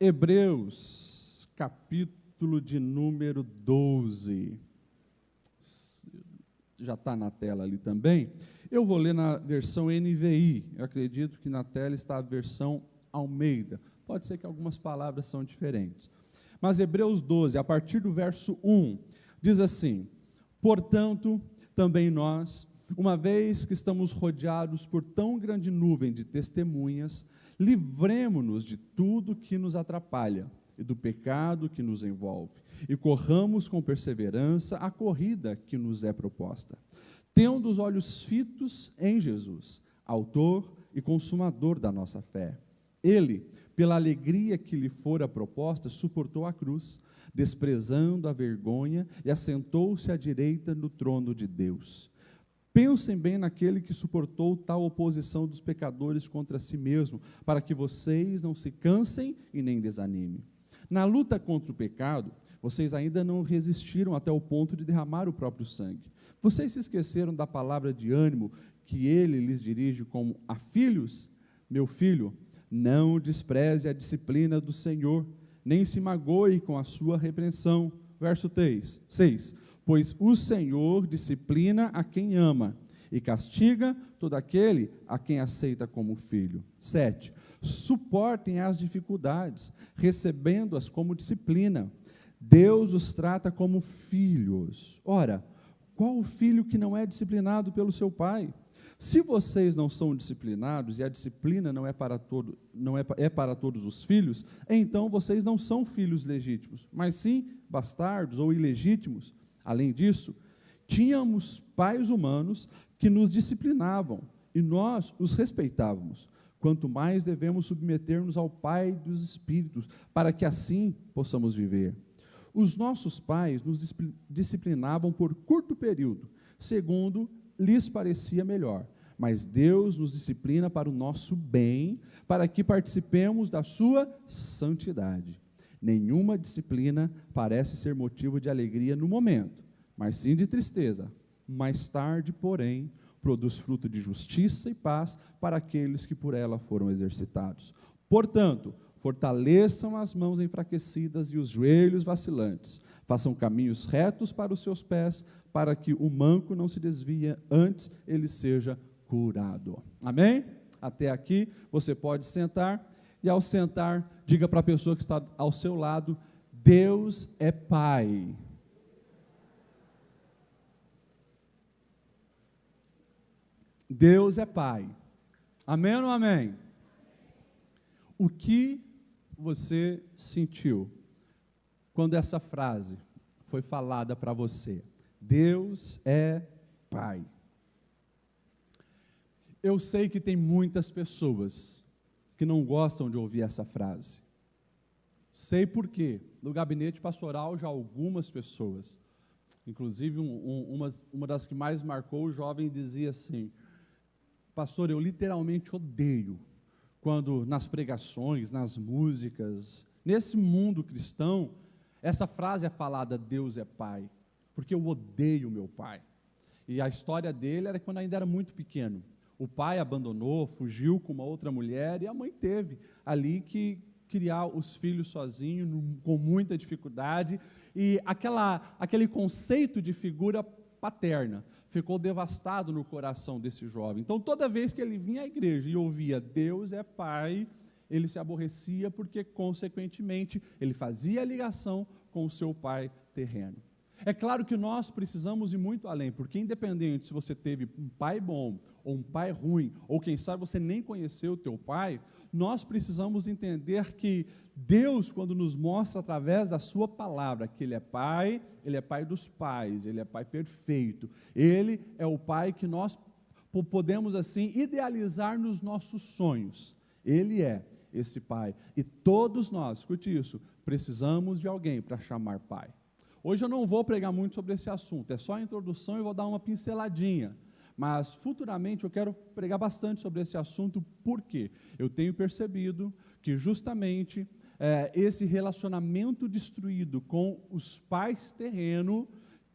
Hebreus, capítulo de número 12. Já está na tela ali também. Eu vou ler na versão NVI. Eu acredito que na tela está a versão Almeida. Pode ser que algumas palavras são diferentes. Mas Hebreus 12, a partir do verso 1, diz assim: portanto, também nós, uma vez que estamos rodeados por tão grande nuvem de testemunhas, livremo-nos de tudo que nos atrapalha e do pecado que nos envolve, e corramos com perseverança a corrida que nos é proposta, tendo os olhos fitos em Jesus, autor e consumador da nossa fé. Ele, pela alegria que lhe fora proposta, suportou a cruz, desprezando a vergonha, e assentou-se à direita do trono de Deus. Pensem bem naquele que suportou tal oposição dos pecadores contra si mesmo, para que vocês não se cansem e nem desanimem. Na luta contra o pecado, vocês ainda não resistiram até o ponto de derramar o próprio sangue. Vocês se esqueceram da palavra de ânimo que ele lhes dirige como a filhos? Meu filho, não despreze a disciplina do Senhor, nem se magoe com a sua repreensão. Verso 6. Pois o Senhor disciplina a quem ama e castiga todo aquele a quem aceita como filho. 7. Suportem as dificuldades, recebendo-as como disciplina. Deus os trata como filhos. Ora, qual o filho que não é disciplinado pelo seu pai? Se vocês não são disciplinados e a disciplina não é para todos os filhos, então vocês não são filhos legítimos, mas sim bastardos ou ilegítimos. Além disso, tínhamos pais humanos que nos disciplinavam e nós os respeitávamos. Quanto mais devemos submeter-nos ao Pai dos Espíritos, para que assim possamos viver. Os nossos pais nos disciplinavam por curto período, segundo lhes parecia melhor, mas Deus nos disciplina para o nosso bem, para que participemos da sua santidade. Nenhuma disciplina parece ser motivo de alegria no momento, mas sim de tristeza. Mais tarde, porém, produz fruto de justiça e paz para aqueles que por ela foram exercitados. Portanto, fortaleçam as mãos enfraquecidas e os joelhos vacilantes. Façam caminhos retos para os seus pés, para que o manco não se desvie, antes ele seja curado. Amém? Até aqui, você pode sentar, e ao sentar, diga para a pessoa que está ao seu lado: Deus é Pai. Deus é Pai. Amém ou não amém? O que você sentiu quando essa frase foi falada para você? Deus é Pai. Eu sei que tem muitas pessoas que não gostam de ouvir essa frase. Sei por quê. No gabinete pastoral, já algumas pessoas, inclusive uma das que mais marcou, o jovem dizia assim: pastor, eu literalmente odeio quando nas pregações, nas músicas, nesse mundo cristão, essa frase é falada: Deus é Pai, porque eu odeio meu pai. E a história dele era quando ainda era muito pequeno. O pai abandonou, fugiu com uma outra mulher, e a mãe teve ali que criar os filhos sozinho, com muita dificuldade, e aquele conceito de figura paterna ficou devastado no coração desse jovem. Então, toda vez que ele vinha à igreja e ouvia Deus é Pai, ele se aborrecia, porque, consequentemente, ele fazia a ligação com o seu pai terreno. É claro que nós precisamos ir muito além, porque independente se você teve um pai bom ou um pai ruim, ou quem sabe você nem conheceu o teu pai, nós precisamos entender que Deus, quando nos mostra através da sua palavra que Ele é Pai dos pais, Ele é Pai perfeito, Ele é o Pai que nós podemos assim idealizar nos nossos sonhos. Ele é esse Pai, e todos nós, escute isso, precisamos de alguém para chamar Pai. Hoje eu não vou pregar muito sobre esse assunto, é só a introdução e vou dar uma pinceladinha, mas futuramente eu quero pregar bastante sobre esse assunto, porque eu tenho percebido que justamente esse relacionamento destruído com os pais terrenos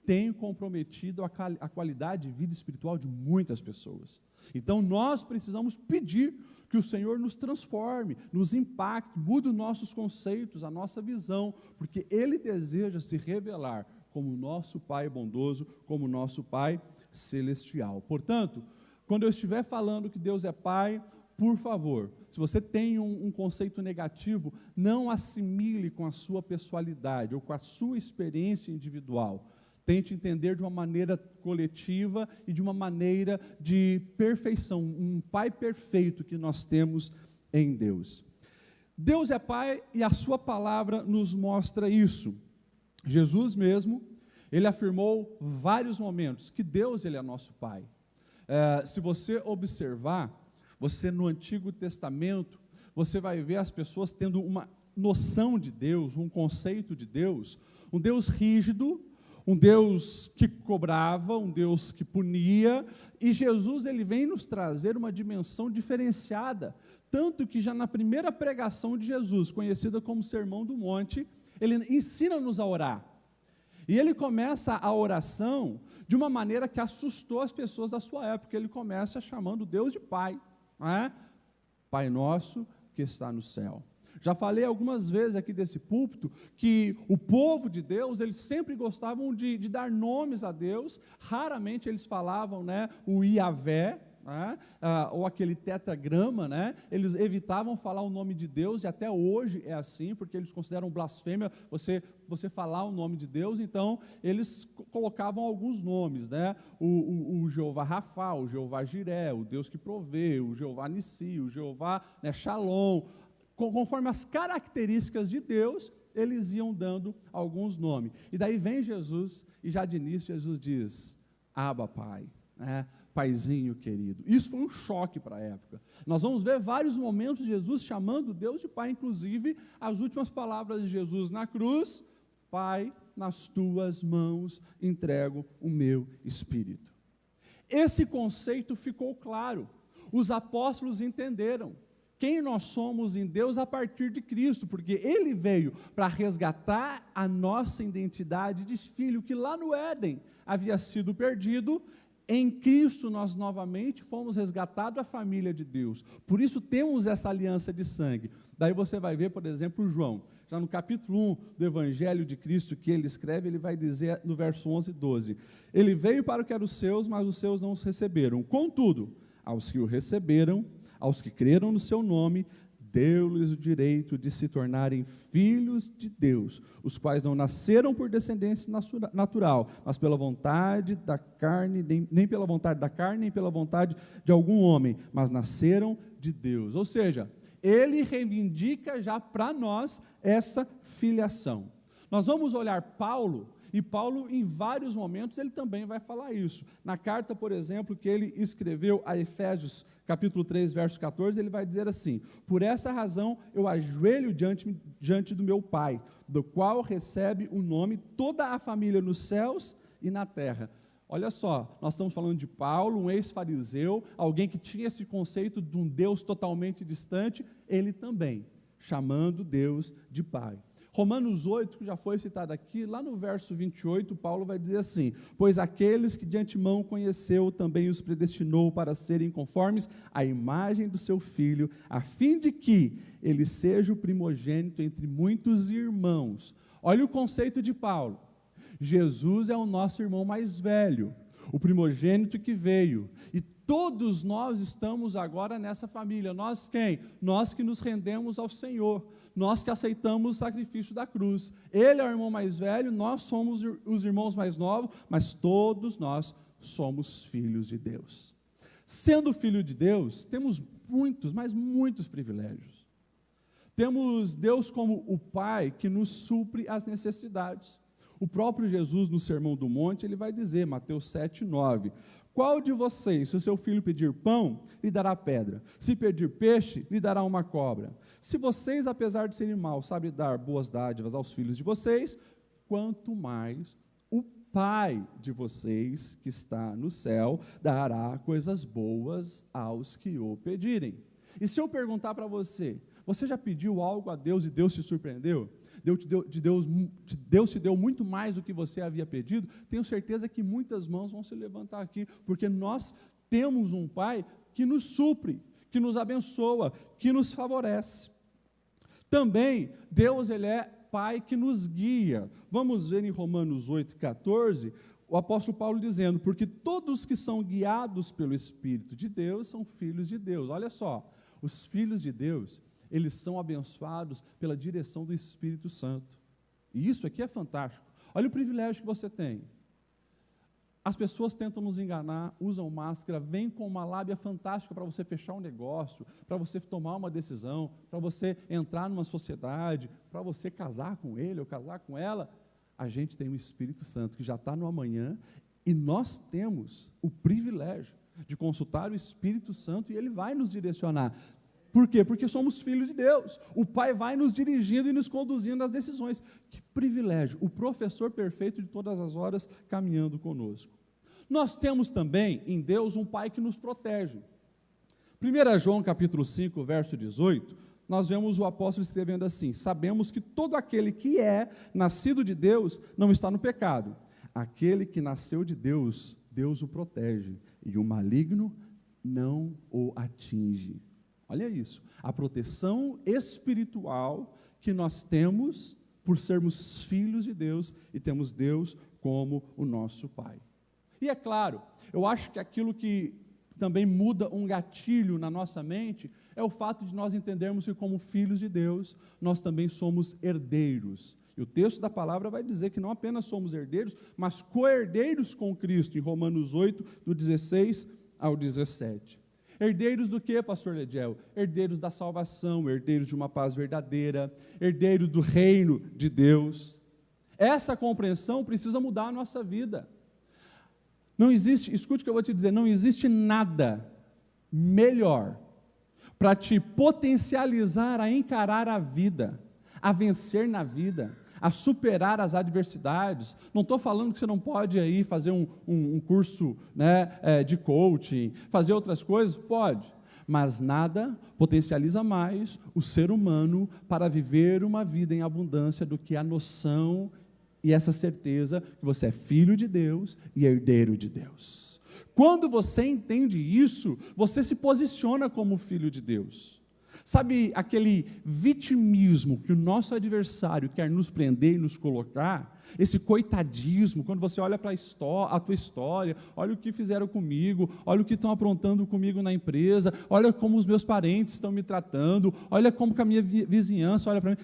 tem comprometido a qualidade de vida espiritual de muitas pessoas. Então, nós precisamos pedir que o Senhor nos transforme, nos impacte, mude os nossos conceitos, a nossa visão, porque Ele deseja se revelar como nosso Pai bondoso, como nosso Pai celestial. Portanto, quando eu estiver falando que Deus é Pai, por favor, se você tem um conceito negativo, não assimile com a sua pessoalidade ou com a sua experiência individual. Tente entender de uma maneira coletiva e de uma maneira de perfeição, um Pai perfeito que nós temos em Deus. Deus é Pai e a sua palavra nos mostra isso. Jesus mesmo, Ele afirmou vários momentos que Deus, Ele é nosso Pai. Se você observar, você no Antigo Testamento, você vai ver as pessoas tendo uma noção de Deus, um conceito de Deus, um Deus rígido, um Deus que cobrava, um Deus que punia, e Jesus ele vem nos trazer uma dimensão diferenciada, tanto que já na primeira pregação de Jesus, conhecida como Sermão do Monte, ele ensina-nos a orar. E ele começa a oração de uma maneira que assustou as pessoas da sua época. Ele começa chamando Deus de Pai, não é? Pai nosso que está no céu. Já falei algumas vezes aqui desse púlpito que o povo de Deus, eles sempre gostavam de dar nomes a Deus, raramente eles falavam, né, o Iavé, né, ou aquele tetragrama, né, eles evitavam falar o nome de Deus, e até hoje é assim, porque eles consideram blasfêmia você falar o nome de Deus, então eles colocavam alguns nomes, né, o Jeová Rafa, o Jeová Jiré, o Deus que provê, o Jeová Nissi, o Jeová, né, Shalom. Conforme as características de Deus, eles iam dando alguns nomes. E daí vem Jesus, e já de início Jesus diz, Abba Pai, né? Paizinho querido. Isso foi um choque para a época. Nós vamos ver vários momentos de Jesus chamando Deus de Pai, inclusive as últimas palavras de Jesus na cruz, Pai, nas tuas mãos entrego o meu espírito. Esse conceito ficou claro. Os apóstolos entenderam quem nós somos em Deus a partir de Cristo, porque Ele veio para resgatar a nossa identidade de filho, que lá no Éden havia sido perdido. Em Cristo nós novamente fomos resgatados à família de Deus, por isso temos essa aliança de sangue. Daí você vai ver, por exemplo, João, já no capítulo 1 do Evangelho de Cristo que ele escreve, ele vai dizer no verso 11 e 12, ele veio para o que era os seus, mas os seus não os receberam, contudo, aos que o receberam, aos que creram no seu nome, deu-lhes o direito de se tornarem filhos de Deus, os quais não nasceram por descendência natural, mas pela vontade da carne, nem pela vontade da carne, nem pela vontade de algum homem, mas nasceram de Deus. Ou seja, ele reivindica já para nós essa filiação. Nós vamos olhar Paulo, e Paulo, em vários momentos, ele também vai falar isso. Na carta, por exemplo, que ele escreveu a Efésios, capítulo 3, verso 14, ele vai dizer assim, por essa razão eu ajoelho diante do meu Pai, do qual recebe o nome toda a família nos céus e na terra. Olha só, nós estamos falando de Paulo, um ex-fariseu, alguém que tinha esse conceito de um Deus totalmente distante, ele também, chamando Deus de Pai. Romanos 8, que já foi citado aqui, lá no verso 28, Paulo vai dizer assim, pois aqueles que de antemão conheceu, também os predestinou para serem conformes à imagem do seu Filho, a fim de que ele seja o primogênito entre muitos irmãos. Olha o conceito de Paulo, Jesus é o nosso irmão mais velho, o primogênito que veio, e todos nós estamos agora nessa família. Nós quem? Nós que nos rendemos ao Senhor, nós que aceitamos o sacrifício da cruz. Ele é o irmão mais velho, nós somos os irmãos mais novos, mas todos nós somos filhos de Deus. Sendo filho de Deus, temos muitos, mas muitos privilégios. Temos Deus como o Pai que nos supre as necessidades. O próprio Jesus, no Sermão do Monte, ele vai dizer, Mateus 7, 9, qual de vocês, se o seu filho pedir pão, lhe dará pedra? Se pedir peixe, lhe dará uma cobra? Se vocês, apesar de serem maus, sabem dar boas dádivas aos filhos de vocês, quanto mais o Pai de vocês, que está no céu, dará coisas boas aos que o pedirem. E se eu perguntar para você, você já pediu algo a Deus e Deus te surpreendeu? Deus te deu muito mais do que você havia pedido, tenho certeza que muitas mãos vão se levantar aqui, porque nós temos um Pai que nos supre, que nos abençoa, que nos favorece. Também, Deus, Ele é Pai que nos guia. Vamos ver em Romanos 8,14, o apóstolo Paulo dizendo, porque todos que são guiados pelo Espírito de Deus são filhos de Deus. Olha só, os filhos de Deus, eles são abençoados pela direção do Espírito Santo. E isso aqui é fantástico. Olha o privilégio que você tem. As pessoas tentam nos enganar, usam máscara, vêm com uma lábia fantástica para você fechar um negócio, para você tomar uma decisão, para você entrar numa sociedade, para você casar com ele ou casar com ela. A gente tem o Espírito Santo que já está no amanhã e nós temos o privilégio de consultar o Espírito Santo e ele vai nos direcionar. Por quê? Porque somos filhos de Deus. O Pai vai nos dirigindo e nos conduzindo nas decisões. Que privilégio! O professor perfeito de todas as horas caminhando conosco. Nós temos também em Deus um Pai que nos protege. 1 João capítulo 5, verso 18, nós vemos o apóstolo escrevendo assim: sabemos que todo aquele que é nascido de Deus não está no pecado. Aquele que nasceu de Deus, Deus o protege, e o maligno não o atinge. Olha isso, a proteção espiritual que nós temos por sermos filhos de Deus e temos Deus como o nosso Pai. E é claro, eu acho que aquilo que também muda um gatilho na nossa mente é o fato de nós entendermos que como filhos de Deus, nós também somos herdeiros. E o texto da palavra vai dizer que não apenas somos herdeiros, mas co-herdeiros com Cristo, em Romanos 8, do 16 ao 17. Herdeiros do que, pastor Lediel? Herdeiros da salvação, herdeiros de uma paz verdadeira, herdeiros do reino de Deus. Essa compreensão precisa mudar a nossa vida. Não existe, escute o que eu vou te dizer, não existe nada melhor para te potencializar a encarar a vida, a vencer na vida, a superar as adversidades. Não estou falando que você não pode aí fazer um curso, né, de coaching, fazer outras coisas, pode, mas nada potencializa mais o ser humano para viver uma vida em abundância do que a noção e essa certeza que você é filho de Deus e herdeiro de Deus. Quando você entende isso, você se posiciona como filho de Deus. Sabe aquele vitimismo que o nosso adversário quer nos prender e nos colocar? Esse coitadismo, quando você olha para a tua história, olha o que fizeram comigo, olha o que estão aprontando comigo na empresa, olha como os meus parentes estão me tratando, olha como que a minha vizinhança olha para mim.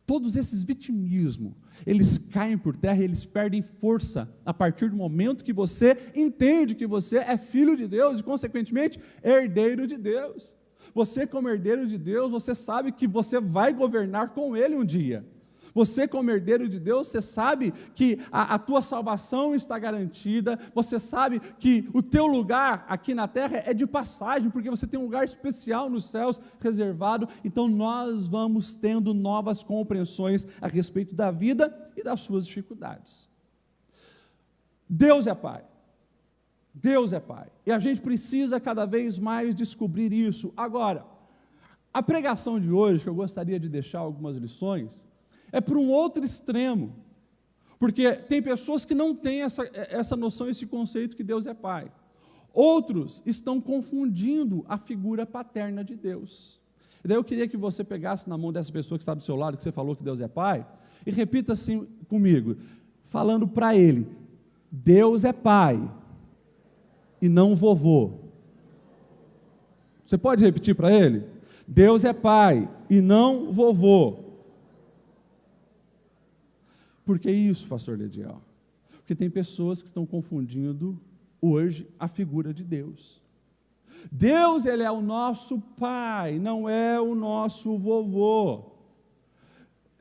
Todos esses vitimismos, eles caem por terra, eles perdem força a partir do momento que você entende que você é filho de Deus e, consequentemente, herdeiro de Deus. Você, como herdeiro de Deus, você sabe que você vai governar com Ele um dia. Você, como herdeiro de Deus, você sabe que a tua salvação está garantida, você sabe que o teu lugar aqui na terra é de passagem, porque você tem um lugar especial nos céus reservado. Então nós vamos tendo novas compreensões a respeito da vida e das suas dificuldades. Deus é Pai. Deus é Pai. E a gente precisa cada vez mais descobrir isso. Agora, a pregação de hoje, que eu gostaria de deixar algumas lições, é para um outro extremo, porque tem pessoas que não têm essa noção, esse conceito que Deus é Pai. Outros estão confundindo a figura paterna de Deus. E daí eu queria que você pegasse na mão dessa pessoa que está do seu lado, que você falou que Deus é Pai, e repita assim comigo, falando para ele: Deus é Pai e não vovô. Você pode repetir para ele? Deus é Pai e não vovô. Por que isso, pastor Lediel? Porque tem pessoas que estão confundindo hoje a figura de Deus. Deus, Ele é o nosso Pai, não é o nosso vovô.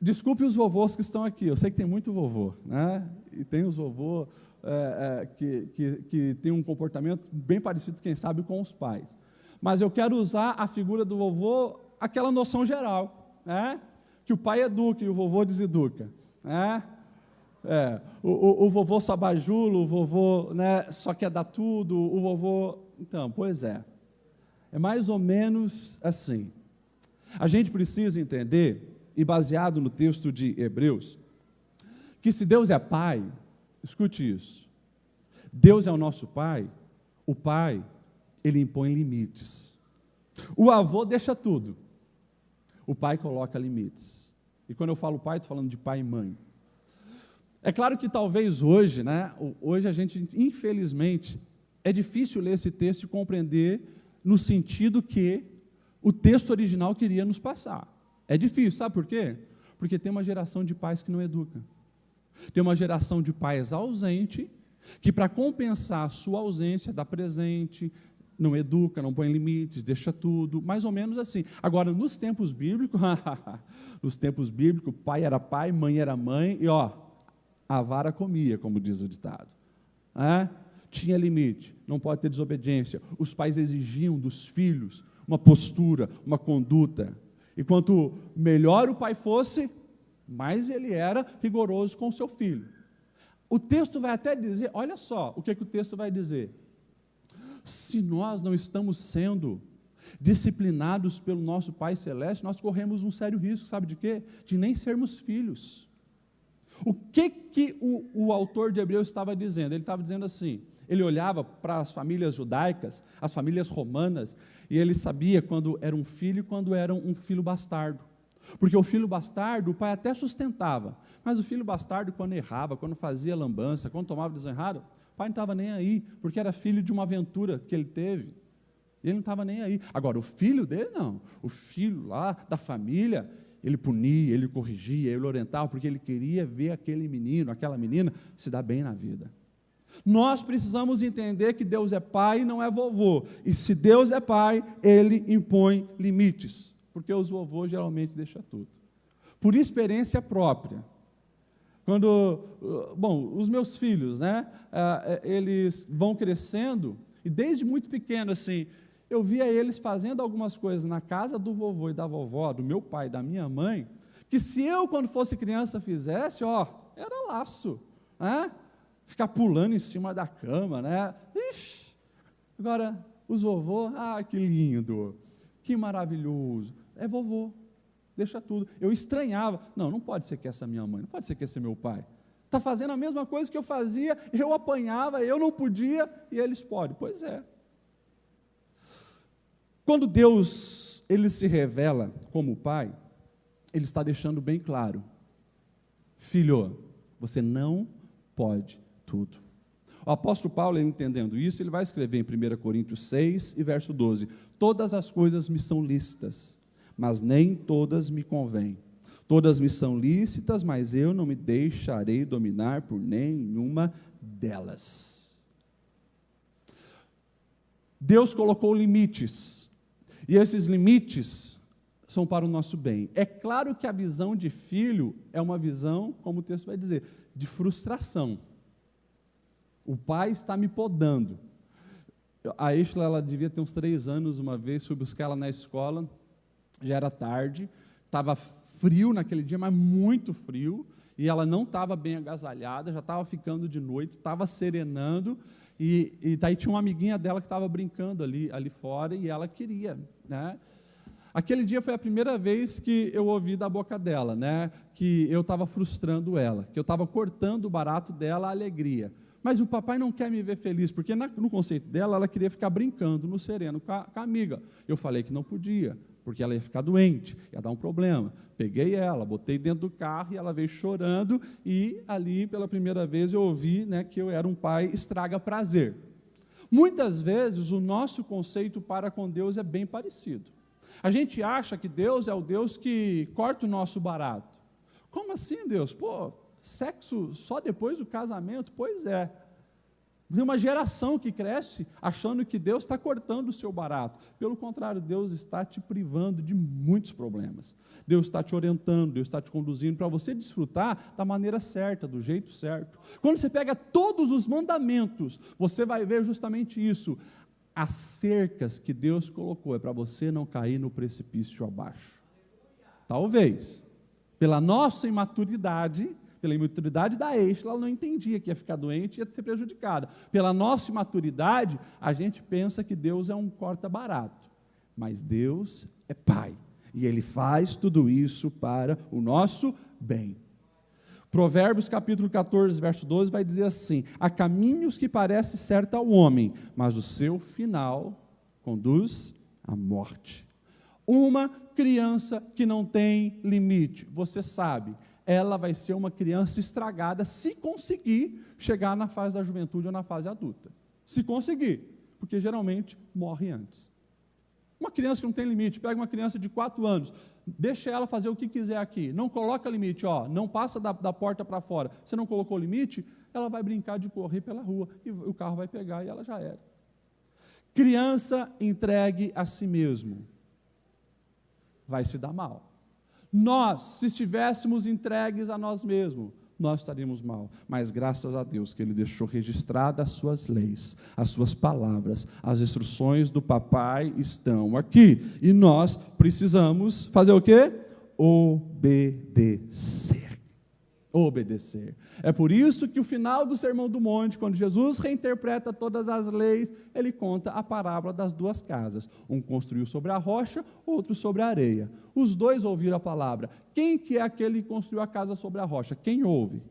Desculpe os vovôs que estão aqui, eu sei que tem muito vovô, né? E tem os vovôs que tem um comportamento bem parecido, quem sabe, com os pais. Mas eu quero usar a figura do vovô, aquela noção geral, né? Que o pai educa e o vovô deseduca, né? O vovô só bajula, o vovô, né, só quer dar tudo, o vovô... Então, pois é mais ou menos assim. A gente precisa entender e baseado no texto de Hebreus, que se Deus é pai, escute isso, Deus é o nosso pai, o pai, ele impõe limites. O avô deixa tudo, o pai coloca limites. E quando eu falo pai, estou falando de pai e mãe. É claro que talvez hoje, hoje a gente, infelizmente, é difícil ler esse texto e compreender no sentido que o texto original queria nos passar. É difícil, sabe por quê? Porque tem uma geração de pais que não educa. Tem uma geração de pais ausente, que para compensar a sua ausência, dá presente, não educa, não põe limites, deixa tudo, mais ou menos assim. Agora, nos tempos bíblicos, pai era pai, mãe era mãe, e a vara comia, como diz o ditado. Tinha limite, não pode ter desobediência. Os pais exigiam dos filhos uma postura, uma conduta. E quanto melhor o pai fosse, mais ele era rigoroso com o seu filho. O texto vai até dizer, olha só, o que o texto vai dizer? Se nós não estamos sendo disciplinados pelo nosso Pai Celeste, nós corremos um sério risco, sabe de quê? De nem sermos filhos. O que o autor de Hebreus estava dizendo? Ele estava dizendo assim, ele olhava para as famílias judaicas, as famílias romanas, e ele sabia quando era um filho e quando era um filho bastardo. Porque o filho bastardo, o pai até sustentava, mas o filho bastardo, quando errava, quando fazia lambança, quando tomava decisão errada, o pai não estava nem aí, porque era filho de uma aventura que ele teve. Ele não estava nem aí. Agora, o filho dele, não. O filho lá da família, ele punia, ele corrigia, ele orientava, porque ele queria ver aquele menino, aquela menina, se dar bem na vida. Nós precisamos entender que Deus é pai e não é vovô. E se Deus é pai, ele impõe limites. Porque os vovôs geralmente deixam tudo. Por experiência própria. Os meus filhos, eles vão crescendo, e desde muito pequeno, assim, eu via eles fazendo algumas coisas na casa do vovô e da vovó, do meu pai e da minha mãe, que se eu, quando fosse criança, fizesse, era laço, ficar pulando em cima da cama, Ixi. Agora, os vovôs, que lindo, que maravilhoso, é vovô, deixa tudo. Eu estranhava, não pode ser que essa minha mãe, não pode ser que esse meu pai, está fazendo a mesma coisa que eu fazia, eu apanhava, eu não podia, e eles podem. Pois é. Quando Deus, ele se revela como pai, ele está deixando bem claro, filho, você não pode tudo. O apóstolo Paulo, entendendo isso, ele vai escrever em 1 Coríntios 6 e verso 12, todas as coisas me são lícitas, mas nem todas me convêm. Todas me são lícitas, mas eu não me deixarei dominar por nenhuma delas. Deus colocou limites, e esses limites são para o nosso bem. É claro que a visão de filho é uma visão, como o texto vai dizer, de frustração. O pai está me podando. A Estela, ela devia ter uns 3 anos, uma vez, fui buscar ela na escola, já era tarde, estava frio naquele dia, mas muito frio, e ela não estava bem agasalhada, já estava ficando de noite, estava serenando, e daí tinha uma amiguinha dela que estava brincando ali fora, e ela queria, Aquele dia foi a primeira vez que eu ouvi da boca dela, que eu estava frustrando ela, que eu estava cortando o barato dela, a alegria. Mas o papai não quer me ver feliz, porque no conceito dela, ela queria ficar brincando no sereno com a amiga. Eu falei que não podia, porque ela ia ficar doente, ia dar um problema. Peguei ela, botei dentro do carro e ela veio chorando, e ali, pela primeira vez, eu ouvi que eu era um pai estraga prazer. Muitas vezes, o nosso conceito para com Deus é bem parecido. A gente acha que Deus é o Deus que corta o nosso barato. Como assim, Deus? Sexo só depois do casamento? Pois é. Tem uma geração que cresce achando que Deus está cortando o seu barato. Pelo contrário, Deus está te privando de muitos problemas. Deus está te orientando, Deus está te conduzindo para você desfrutar da maneira certa, do jeito certo. Quando você pega todos os mandamentos, você vai ver justamente isso. As cercas que Deus colocou é para você não cair no precipício abaixo. Talvez, pela nossa imaturidade, pela imaturidade da Estela, ela não entendia que ia ficar doente e ia ser prejudicada. Pela nossa imaturidade, a gente pensa que Deus é um corta-barato. Mas Deus é pai. E Ele faz tudo isso para o nosso bem. Provérbios capítulo 14, verso 12, vai dizer assim: há caminhos que parecem certo ao homem, mas o seu final conduz à morte. Uma criança que não tem limite, você sabe, ela vai ser uma criança estragada se conseguir chegar na fase da juventude ou na fase adulta. Se conseguir, porque geralmente morre antes. Uma criança que não tem limite, pega uma criança de 4 anos, deixa ela fazer o que quiser aqui, não coloca limite, não passa da porta para fora, você não colocou limite, ela vai brincar de correr pela rua, e o carro vai pegar e ela já era. Criança entregue a si mesmo, vai se dar mal. Nós, se estivéssemos entregues a nós mesmos, nós estaríamos mal, mas graças a Deus que Ele deixou registradas as suas leis, as suas palavras, as instruções do papai estão aqui, e nós precisamos fazer o quê? Obedecer. Obedecer. É por isso que o final do Sermão do Monte, quando Jesus reinterpreta todas as leis, ele conta a parábola das 2 casas. Um construiu sobre a rocha, outro sobre a areia. Os 2 ouviram a palavra. Quem que é aquele que construiu a casa sobre a rocha? Quem ouve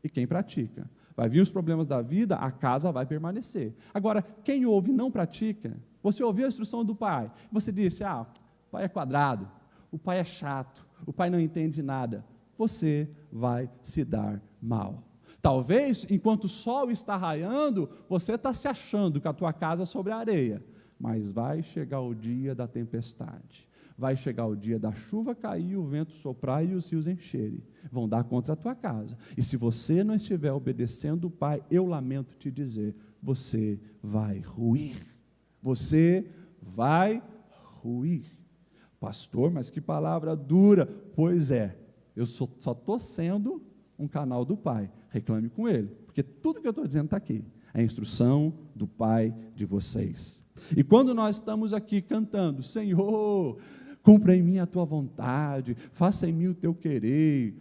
e quem pratica. Vai vir os problemas da vida, a casa vai permanecer. Agora, quem ouve e não pratica, você ouviu a instrução do pai, você disse, o pai é quadrado, o pai é chato, o pai não entende nada. Você vai se dar mal. Talvez, enquanto o sol está raiando, você está se achando que a tua casa é sobre a areia, mas vai chegar o dia da tempestade, vai chegar o dia da chuva cair, o vento soprar e os rios encherem, vão dar contra a tua casa, e se você não estiver obedecendo o Pai, eu lamento te dizer, você vai ruir, pastor, mas que palavra dura, pois é, eu só estou sendo um canal do Pai, reclame com Ele, porque tudo que eu estou dizendo está aqui, é a instrução do Pai de vocês. E quando nós estamos aqui cantando, Senhor, cumpra em mim a tua vontade, faça em mim o teu querer,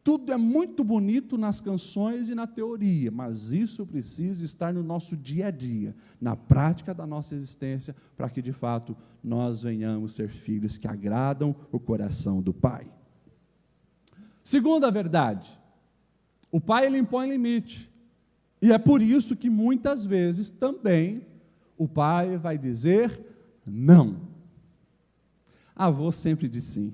tudo é muito bonito nas canções e na teoria, mas isso precisa estar no nosso dia a dia, na prática da nossa existência, para que de fato nós venhamos ser filhos que agradam o coração do Pai. Segunda verdade, o Pai ele impõe limite, e é por isso que muitas vezes também o Pai vai dizer não. Avô sempre diz sim.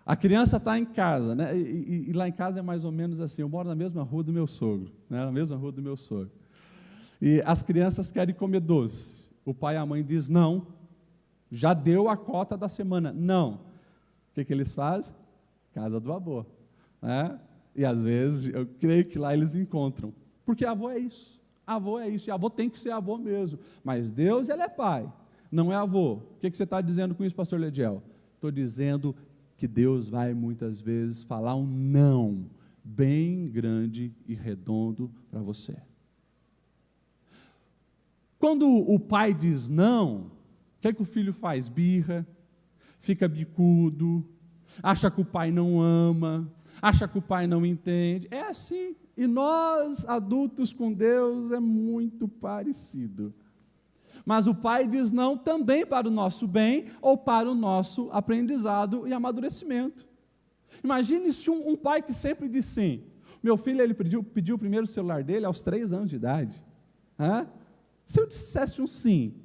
A criança está em casa, né? E lá em casa é mais ou menos assim, eu moro na mesma rua do meu sogro, né? Na mesma rua do meu sogro. E as crianças querem comer doce. O pai e a mãe dizem não, já deu a cota da semana, não. O que eles fazem? Casa do avô, né? E às vezes, eu creio que lá eles encontram, porque avô é isso, e avô tem que ser avô mesmo, mas Deus, ele é pai, não é avô. O que você está dizendo com isso, pastor Lediel? Estou dizendo que Deus vai muitas vezes falar um não, bem grande e redondo para você. Quando o pai diz não, o que o filho faz? Birra, fica bicudo, acha que o pai não ama, acha que o pai não entende, é assim, e nós adultos com Deus é muito parecido, mas o pai diz não também para o nosso bem, ou para o nosso aprendizado e amadurecimento. Imagine se um pai que sempre diz sim, meu filho ele pediu o primeiro celular dele aos 3 anos de idade, se eu dissesse um sim,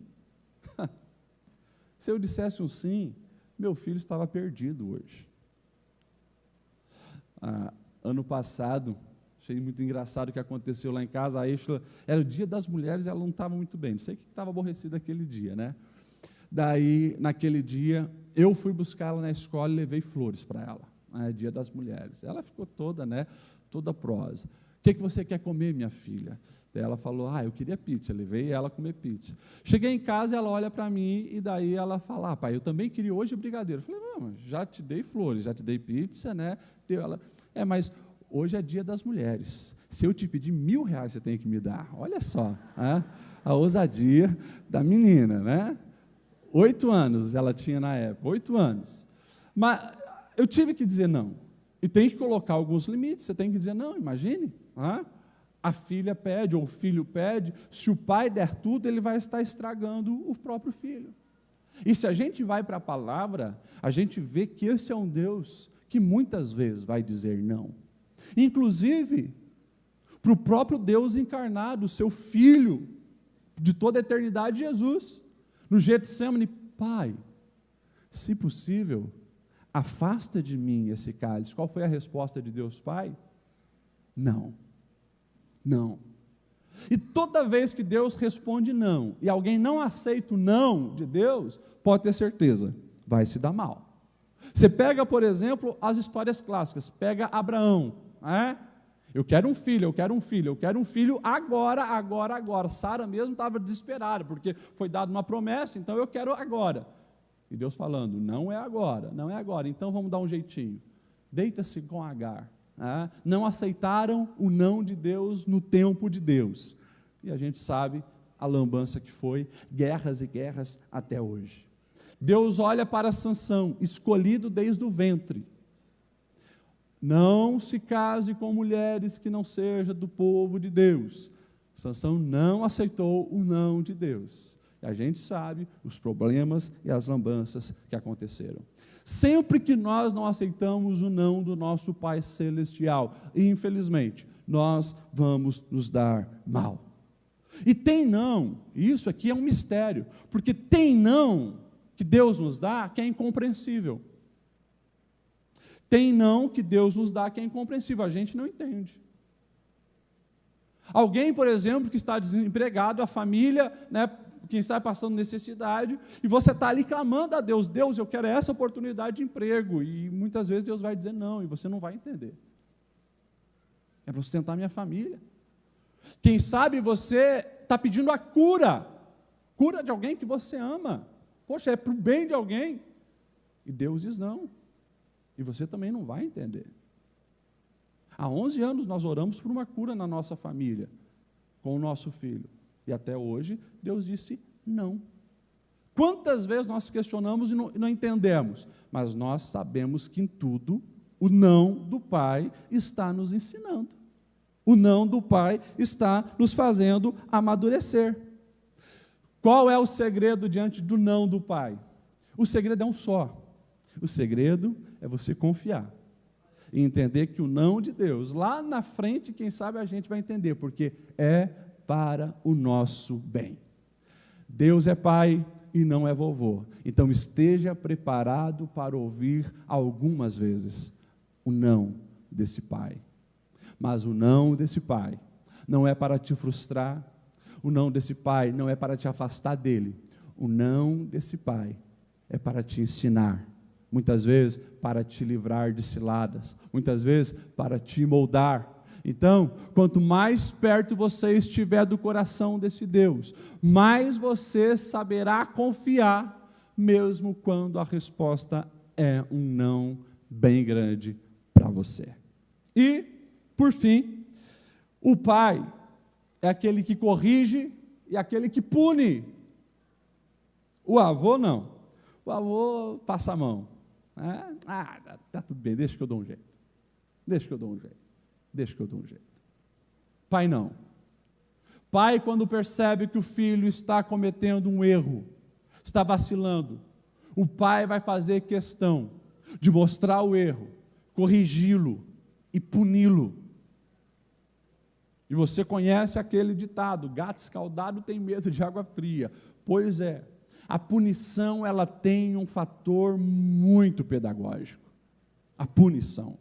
meu filho estava perdido hoje. Ano passado, achei muito engraçado o que aconteceu lá em casa, a Isla, era o dia das mulheres e ela não estava muito bem, não sei o que estava aborrecido aquele dia, né? Daí, naquele dia, eu fui buscar ela na escola e levei flores para ela, dia das mulheres. Ela ficou toda, né, toda prosa. O que você quer comer, minha filha? Daí ela falou, eu queria pizza, levei ela a comer pizza. Cheguei em casa, ela olha para mim, e daí ela fala, pai, eu também queria hoje brigadeiro. Eu falei, não, já te dei flores, já te dei pizza, né? Ela, mas hoje é dia das mulheres, se eu te pedir R$1.000, você tem que me dar. Olha só, a ousadia da menina, né? 8 anos ela tinha na época, 8 anos. Mas eu tive que dizer não, e tem que colocar alguns limites, você tem que dizer não, imagine, a filha pede, ou o filho pede, se o pai der tudo, ele vai estar estragando o próprio filho. E se a gente vai para a palavra, a gente vê que esse é um Deus que muitas vezes vai dizer não. Inclusive, para o próprio Deus encarnado, seu Filho, de toda a eternidade, Jesus, no Getsemane: Pai, se possível, afasta de mim esse cálice. Qual foi a resposta de Deus Pai? Não, não. E toda vez que Deus responde não, e alguém não aceita o não de Deus, pode ter certeza, vai se dar mal. Você pega, por exemplo, as histórias clássicas, pega Abraão, eu quero um filho, eu quero um filho, eu quero um filho agora, agora, agora. Sara mesmo estava desesperada, porque foi dada uma promessa, então eu quero agora. E Deus falando: não é agora, não é agora, então vamos dar um jeitinho. Deita-se com Agar. Não aceitaram o não de Deus no tempo de Deus. E a gente sabe a lambança que foi, guerras e guerras até hoje. Deus olha para Sansão, escolhido desde o ventre. Não se case com mulheres que não sejam do povo de Deus. Sansão não aceitou o não de Deus. E a gente sabe os problemas e as lambanças que aconteceram. Sempre que nós não aceitamos o não do nosso Pai Celestial, infelizmente, nós vamos nos dar mal. E tem não, isso aqui é um mistério, porque tem não que Deus nos dá que é incompreensível. Tem não que Deus nos dá que é incompreensível, a gente não entende. Alguém, por exemplo, que está desempregado, a família, quem está passando necessidade, e você está ali clamando a Deus: Deus, eu quero essa oportunidade de emprego, e muitas vezes Deus vai dizer não, e você não vai entender. É para sustentar minha família. Quem sabe você está pedindo a cura de alguém que você ama, poxa, é para o bem de alguém, e Deus diz não, e você também não vai entender. Há 11 anos nós oramos por uma cura na nossa família, com o nosso filho, e até hoje, Deus disse não. Quantas vezes nós questionamos e não entendemos, mas nós sabemos que em tudo, o não do Pai está nos ensinando. O não do Pai está nos fazendo amadurecer. Qual é o segredo diante do não do Pai? O segredo é um só. O segredo é você confiar. E entender que o não de Deus, lá na frente, quem sabe a gente vai entender, porque é para o nosso bem. Deus é pai e não é vovô. Então esteja preparado para ouvir algumas vezes o não desse pai. Mas o não desse pai não é para te frustrar, o não desse pai não é para te afastar dele. O não desse pai é para te ensinar. Muitas vezes para te livrar de ciladas, muitas vezes para te moldar. Então, quanto mais perto você estiver do coração desse Deus, mais você saberá confiar, mesmo quando a resposta é um não bem grande para você. E, por fim, o pai é aquele que corrige e aquele que pune. O avô não. O avô passa a mão. Tá tudo bem, deixa que eu dou um jeito. Deixa que eu dou um jeito. Pai não. Pai, quando percebe que o filho está cometendo um erro, está vacilando, o pai vai fazer questão de mostrar o erro, corrigi-lo e puni-lo. E você conhece aquele ditado: gato escaldado tem medo de água fria. Pois é, a punição ela tem um fator muito pedagógico. A punição.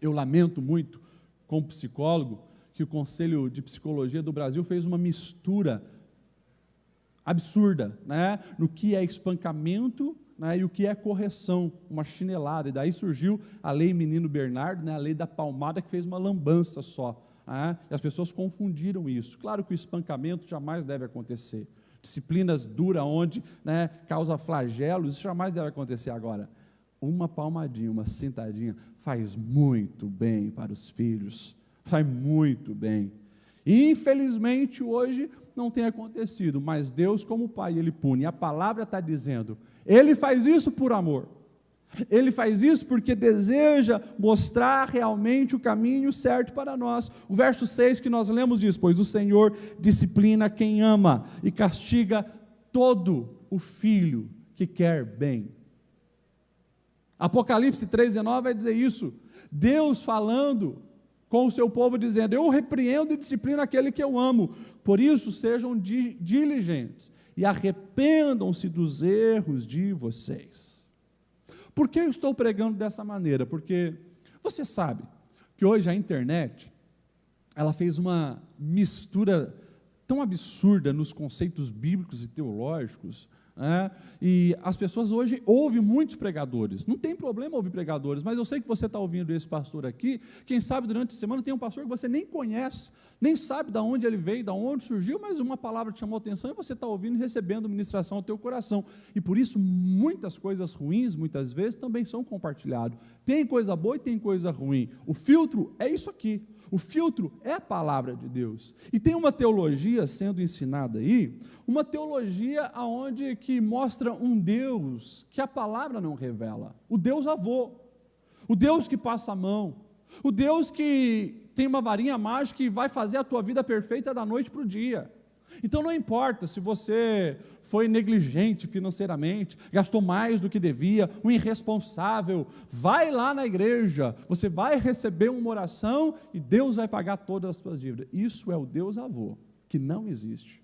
Eu lamento muito, como psicólogo, que o Conselho de Psicologia do Brasil fez uma mistura absurda, no que é espancamento, e o que é correção, uma chinelada. E daí surgiu a lei Menino Bernardo, a lei da palmada, que fez uma lambança só. E as pessoas confundiram isso. Claro que o espancamento jamais deve acontecer. Disciplinas duras, onde causa flagelos, isso jamais deve acontecer. Agora, uma palmadinha, uma sentadinha, faz muito bem para os filhos, faz muito bem. Infelizmente, hoje não tem acontecido, mas Deus, como Pai, Ele pune. E a palavra está dizendo, Ele faz isso por amor. Ele faz isso porque deseja mostrar realmente o caminho certo para nós. O verso 6 que nós lemos diz: pois o Senhor disciplina quem ama e castiga todo o filho que quer bem. Apocalipse 3:19 vai dizer isso. Deus falando com o seu povo, dizendo: eu repreendo e disciplino aquele que eu amo. Por isso, sejam diligentes e arrependam-se dos erros de vocês. Por que eu estou pregando dessa maneira? Porque você sabe que hoje a internet, ela fez uma mistura tão absurda nos conceitos bíblicos e teológicos, e as pessoas hoje ouvem muitos pregadores. Não tem problema ouvir pregadores, mas eu sei que você está ouvindo esse pastor aqui. Quem sabe durante a semana tem um pastor que você nem conhece, nem sabe de onde ele veio, de onde surgiu, mas uma palavra te chamou a atenção e você está ouvindo e recebendo ministração ao teu coração. E por isso muitas coisas ruins, muitas vezes, também são compartilhadas. Tem coisa boa e tem coisa ruim. O filtro é isso aqui. O filtro é a palavra de Deus. E tem uma teologia sendo ensinada aí, uma teologia onde que mostra um Deus que a palavra não revela. O Deus avô, o Deus que passa a mão, o Deus que tem uma varinha mágica e vai fazer a tua vida perfeita da noite para o dia. Então não importa se você foi negligente financeiramente, gastou mais do que devia, um irresponsável, vai lá na igreja, você vai receber uma oração e Deus vai pagar todas as suas dívidas. Isso é o Deus avô, que não existe.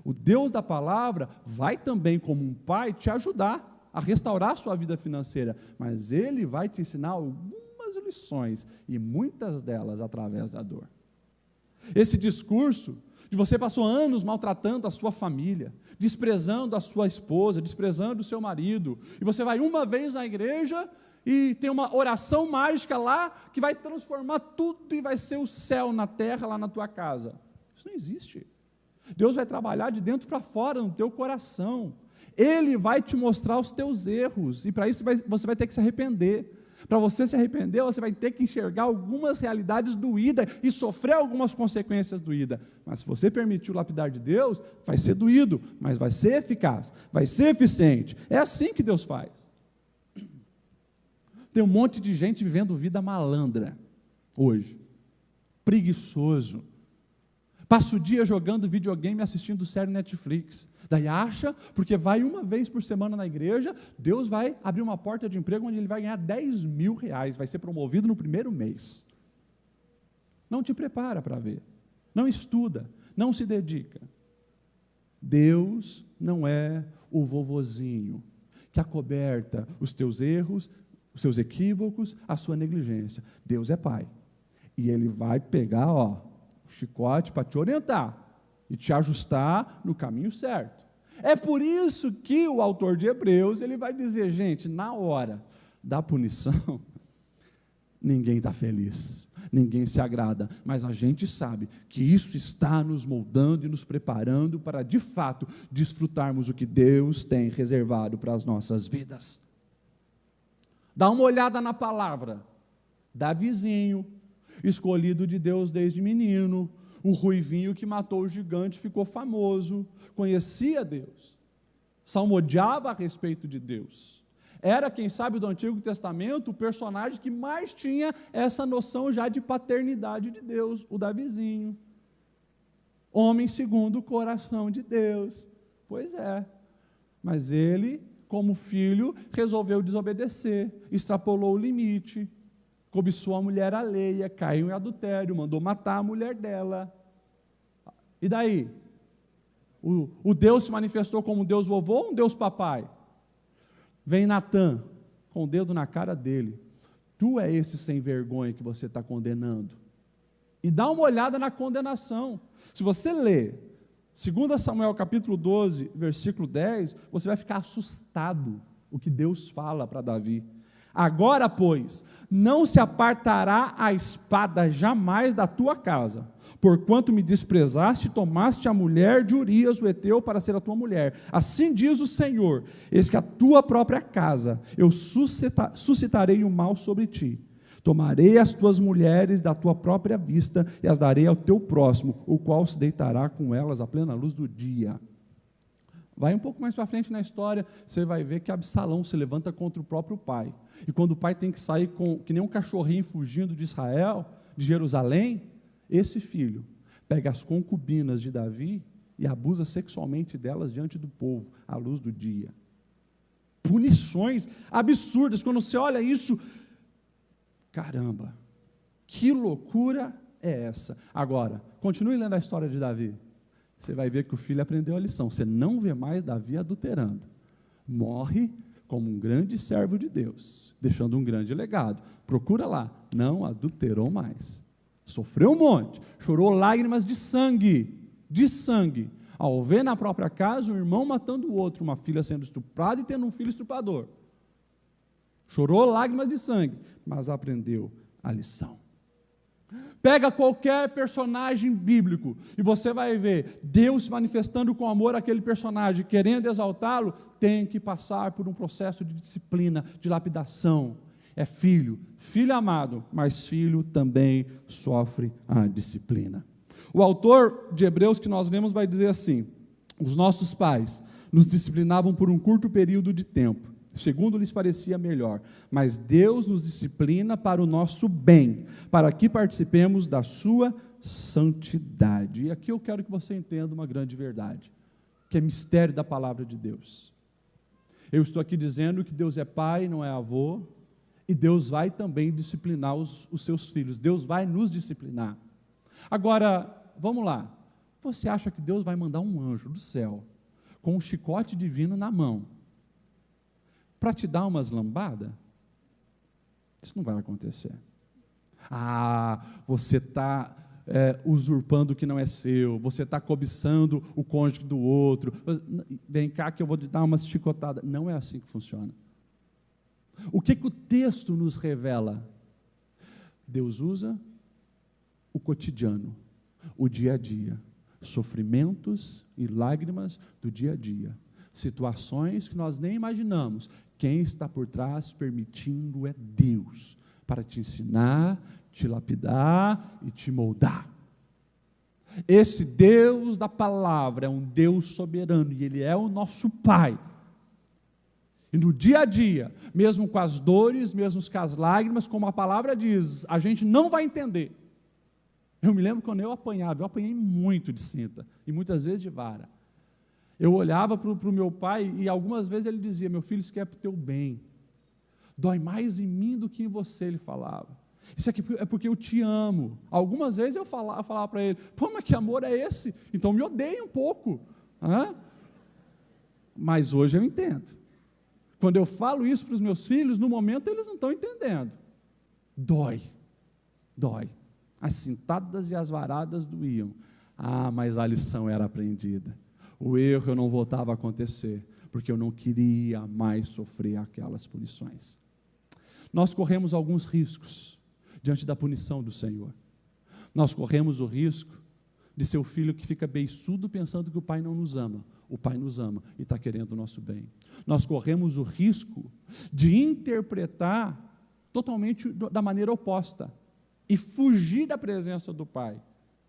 O Deus da palavra vai também, como um pai, te ajudar a restaurar a sua vida financeira, mas Ele vai te ensinar algumas lições, e muitas delas através da dor. Esse discurso de você passou anos maltratando a sua família, desprezando a sua esposa, desprezando o seu marido, e você vai uma vez na igreja e tem uma oração mágica lá que vai transformar tudo e vai ser o céu na terra lá na tua casa. Isso não existe. Deus vai trabalhar de dentro para fora no teu coração. Ele vai te mostrar os teus erros, e para isso você vai ter que se arrepender. Para você se arrepender, você vai ter que enxergar algumas realidades doídas e sofrer algumas consequências doídas. Mas se você permitir o lapidar de Deus, vai ser doído, mas vai ser eficaz, vai ser eficiente. É assim que Deus faz. Tem um monte de gente vivendo vida malandra hoje, preguiçoso. Passa o dia jogando videogame e assistindo série Netflix. Daí acha, porque vai uma vez por semana na igreja, Deus vai abrir uma porta de emprego onde ele vai ganhar 10 mil reais, vai ser promovido no primeiro mês. Não te prepara para ver, não estuda, não se dedica. Deus não é o vovozinho que acoberta os teus erros, os seus equívocos, a sua negligência. Deus é pai, e Ele vai pegar, o chicote para te orientar e te ajustar no caminho certo. É por isso que o autor de Hebreus, ele vai dizer, gente, na hora da punição, ninguém está feliz, ninguém se agrada, mas a gente sabe que isso está nos moldando e nos preparando para, de fato, desfrutarmos o que Deus tem reservado para as nossas vidas. Dá uma olhada na palavra. Davizinho, escolhido de Deus desde menino, o ruivinho que matou o gigante ficou famoso, conhecia Deus, salmodiava a respeito de Deus, era, quem sabe, do Antigo Testamento, o personagem que mais tinha essa noção já de paternidade de Deus, o Davizinho, homem segundo o coração de Deus. Pois é, mas ele, como filho, resolveu desobedecer, extrapolou o limite, cobiçou a mulher alheia, caiu em adultério, mandou matar a mulher dela. E daí? O Deus se manifestou como um Deus vovô ou um Deus papai? Vem Natã, com o dedo na cara dele. Tu é esse sem vergonha que você está condenando. E dá uma olhada na condenação. Se você ler 2 Samuel capítulo 12, versículo 10, você vai ficar assustado o que Deus fala para Davi. Agora, pois, não se apartará a espada jamais da tua casa, porquanto me desprezaste e tomaste a mulher de Urias, o heteu, para ser a tua mulher. Assim diz o Senhor, eis que a tua própria casa eu suscitarei o mal sobre ti. Tomarei as tuas mulheres da tua própria vista e as darei ao teu próximo, o qual se deitará com elas à plena luz do dia. Vai um pouco mais para frente na história, você vai ver que Absalão se levanta contra o próprio pai. E quando o pai tem que sair que nem um cachorrinho fugindo de Israel, de Jerusalém, esse filho pega as concubinas de Davi e abusa sexualmente delas diante do povo, à luz do dia. punições absurdas. Quando você olha isso, caramba, que loucura é essa? Agora, continue lendo a história de Davi. Você vai ver que o filho aprendeu a lição. Você não vê mais Davi adulterando. Morre como um grande servo de Deus, deixando um grande legado. Procura lá, não adulterou mais. Sofreu um monte, chorou lágrimas de sangue, ao ver na própria casa um irmão matando o outro, uma filha sendo estuprada e tendo um filho estuprador. Chorou lágrimas de sangue, mas aprendeu a lição. Pega qualquer personagem bíblico e você vai ver Deus se manifestando com amor àquele personagem, querendo exaltá-lo, tem que passar por um processo de disciplina, de lapidação. É filho amado, mas filho também sofre a disciplina. O autor de Hebreus que nós lemos vai dizer assim: os nossos pais nos disciplinavam por um curto período de tempo, segundo lhes parecia melhor, mas Deus nos disciplina para o nosso bem, para que participemos da sua santidade. E aqui eu quero que você entenda uma grande verdade, que é mistério da palavra de Deus. Eu estou aqui dizendo que Deus é pai, não é avô, e Deus vai também disciplinar os seus filhos, Deus vai nos disciplinar. Agora, vamos lá, você acha que Deus vai mandar um anjo do céu, com um chicote divino na mão, para te dar umas lambadas? Isso não vai acontecer. Você está usurpando o que não é seu, você está cobiçando o cônjuge do outro, vem cá que eu vou te dar umas chicotadas. Não é assim que funciona. O que o texto nos revela? Deus usa o cotidiano, o dia a dia, sofrimentos e lágrimas do dia a dia, situações que nós nem imaginamos. Quem está por trás permitindo é Deus, para te ensinar, te lapidar e te moldar. Esse Deus da palavra é um Deus soberano, e Ele é o nosso Pai. E no dia a dia, mesmo com as dores, mesmo com as lágrimas, como a palavra diz, a gente não vai entender. Eu me lembro quando eu apanhei muito de cinta, e muitas vezes de vara. Eu olhava para o meu pai, e algumas vezes ele dizia: meu filho, isso aqui é para o teu bem, dói mais em mim do que em você, ele falava. Isso aqui é porque eu te amo. Algumas vezes eu falava para ele: pô, mas que amor é esse? Então me odeia um pouco. Mas hoje eu entendo. Quando eu falo isso para os meus filhos, no momento eles não estão entendendo. Dói. As cintadas e as varadas doíam. Mas a lição era aprendida. O erro eu não voltava a acontecer, porque eu não queria mais sofrer aquelas punições. Nós corremos alguns riscos diante da punição do Senhor. Nós corremos o risco de ser o filho que fica beiçudo pensando que o pai não nos ama. O pai nos ama e está querendo o nosso bem. Nós corremos o risco de interpretar totalmente da maneira oposta e fugir da presença do pai,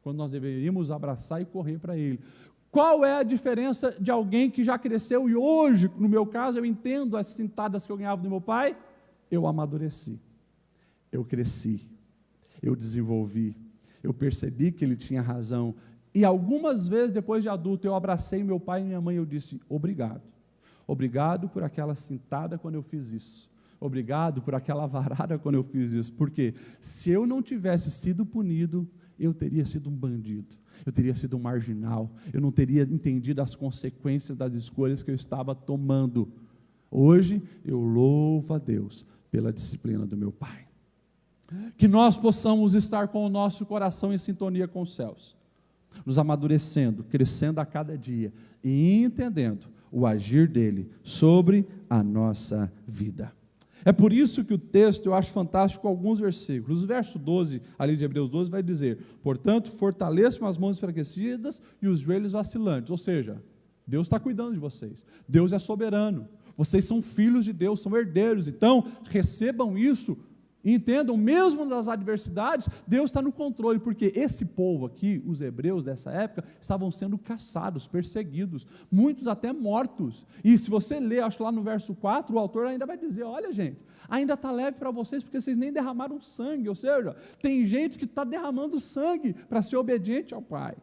quando nós deveríamos abraçar e correr para ele. Qual é a diferença de alguém que já cresceu e hoje, no meu caso, eu entendo as cintadas que eu ganhava do meu pai? Eu amadureci, eu cresci, eu desenvolvi, eu percebi que ele tinha razão, e algumas vezes, depois de adulto, eu abracei meu pai e minha mãe e eu disse: obrigado por aquela cintada quando eu fiz isso, obrigado por aquela varada quando eu fiz isso, porque se eu não tivesse sido punido, eu teria sido um bandido, eu teria sido um marginal, eu não teria entendido as consequências das escolhas que eu estava tomando. Hoje, eu louvo a Deus pela disciplina do meu pai. Que nós possamos estar com o nosso coração em sintonia com os céus, nos amadurecendo, crescendo a cada dia e entendendo o agir dele sobre a nossa vida. É por isso que o texto, eu acho fantástico alguns versículos. O verso 12, ali de Hebreus 12, vai dizer: portanto, fortaleçam as mãos enfraquecidas e os joelhos vacilantes. Ou seja, Deus está cuidando de vocês, Deus é soberano, vocês são filhos de Deus, são herdeiros, então recebam isso. E entendam, mesmo nas adversidades, Deus está no controle, porque esse povo aqui, os hebreus dessa época, estavam sendo caçados, perseguidos, muitos até mortos. E se você ler, acho que lá no verso 4, o autor ainda vai dizer: olha gente, ainda está leve para vocês, porque vocês nem derramaram sangue, ou seja, tem gente que está derramando sangue para ser obediente ao Pai.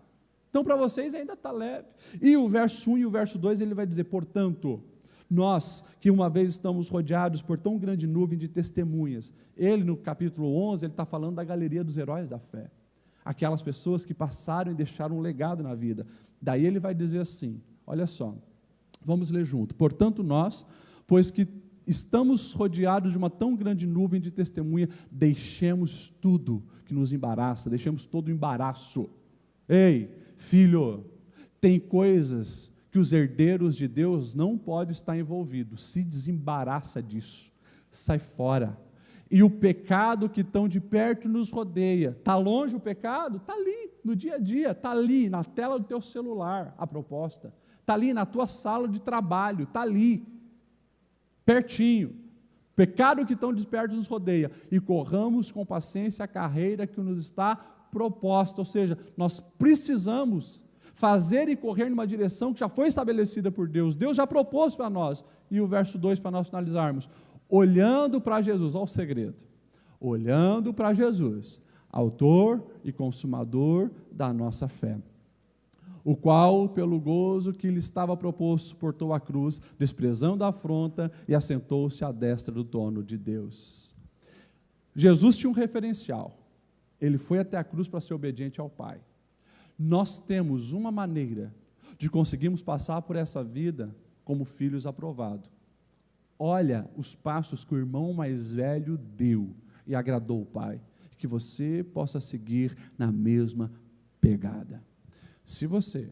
Então para vocês ainda está leve. E o verso 1 e o verso 2, ele vai dizer: portanto, Nós, que uma vez estamos rodeados por tão grande nuvem de testemunhas, ele no capítulo 11, ele está falando da galeria dos heróis da fé, aquelas pessoas que passaram e deixaram um legado na vida. Daí ele vai dizer assim, olha só, vamos ler junto. Portanto nós, pois que estamos rodeados de uma tão grande nuvem de testemunha, deixemos tudo que nos embaraça, deixemos todo o embaraço. Ei, filho, tem coisas que os herdeiros de Deus não podem estar envolvidos. Se desembaraça disso, sai fora. E o pecado que tão de perto nos rodeia. Está longe o pecado? Está ali, no dia a dia, está ali, na tela do teu celular, a proposta. Está ali na tua sala de trabalho, está ali, pertinho. Pecado que tão de perto nos rodeia. E corramos com paciência a carreira que nos está proposta. Ou seja, nós precisamos fazer e correr numa direção que já foi estabelecida por Deus. Deus já propôs para nós. E o verso 2 para nós finalizarmos. Olhando para Jesus, olha o segredo. Olhando para Jesus, autor e consumador da nossa fé. O qual, pelo gozo que lhe estava proposto, suportou a cruz, desprezando a afronta e assentou-se à destra do trono de Deus. Jesus tinha um referencial. Ele foi até a cruz para ser obediente ao Pai. Nós temos uma maneira de conseguirmos passar por essa vida como filhos aprovados. Olha os passos que o irmão mais velho deu e agradou o Pai. Que você possa seguir na mesma pegada. Se você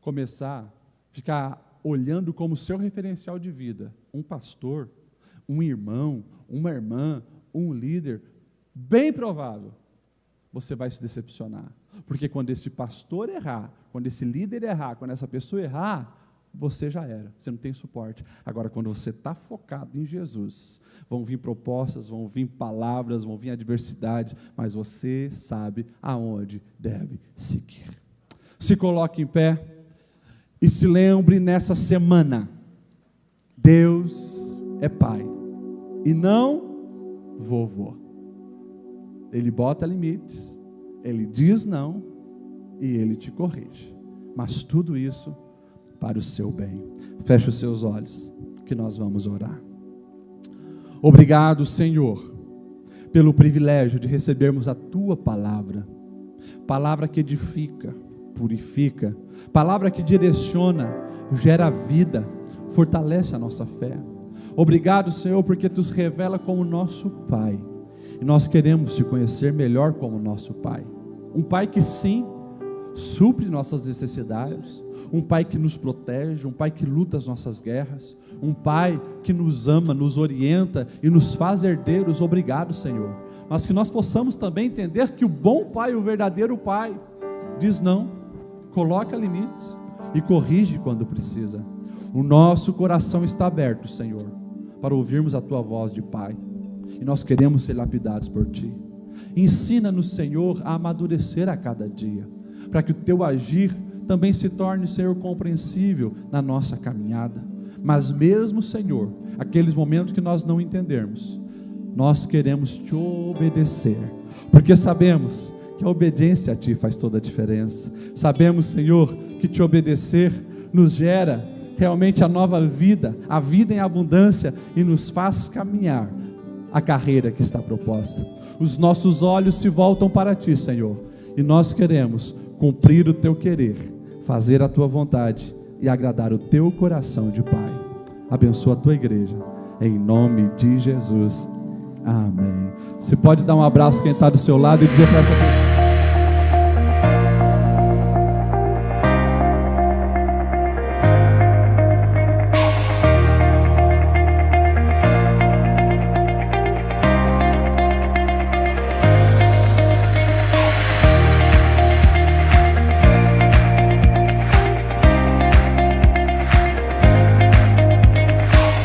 começar a ficar olhando como seu referencial de vida, um pastor, um irmão, uma irmã, um líder, bem provável, você vai se decepcionar. Porque quando esse pastor errar, quando esse líder errar, quando essa pessoa errar, você já era, você não tem suporte. Agora, quando você está focado em Jesus, vão vir propostas, vão vir palavras, vão vir adversidades, mas você sabe aonde deve seguir. Se coloque em pé e se lembre nessa semana, Deus é Pai e não vovô. Ele bota limites, Ele diz não e Ele te corrige, mas tudo isso para o seu bem. Feche os seus olhos, que nós vamos orar. Obrigado, Senhor, pelo privilégio de recebermos a Tua palavra, palavra que edifica, purifica, palavra que direciona, gera vida, fortalece a nossa fé. Obrigado, Senhor, porque Tu se revela como nosso Pai, e nós queremos Te conhecer melhor como nosso Pai, um Pai que sim, supre nossas necessidades, um Pai que nos protege, um Pai que luta as nossas guerras, um Pai que nos ama, nos orienta e nos faz herdeiros. Obrigado, Senhor, mas que nós possamos também entender que o bom Pai, o verdadeiro Pai, diz não, coloca limites e corrige quando precisa. O nosso coração está aberto, Senhor, para ouvirmos a Tua voz de Pai, e nós queremos ser lapidados por Ti. Ensina-nos, Senhor, a amadurecer a cada dia, para que o Teu agir também se torne, Senhor, compreensível na nossa caminhada. Mas mesmo, Senhor, aqueles momentos que nós não entendermos, nós queremos Te obedecer, porque sabemos que a obediência a Ti faz toda a diferença. Sabemos, Senhor, que Te obedecer nos gera realmente a nova vida, a vida em abundância, e nos faz caminhar a carreira que está proposta. Os nossos olhos se voltam para Ti, Senhor, e nós queremos cumprir o Teu querer, fazer a Tua vontade e agradar o Teu coração de Pai. Abençoa a Tua igreja, em nome de Jesus, amém. Você pode dar um abraço quem está do seu lado e dizer para essa pessoa: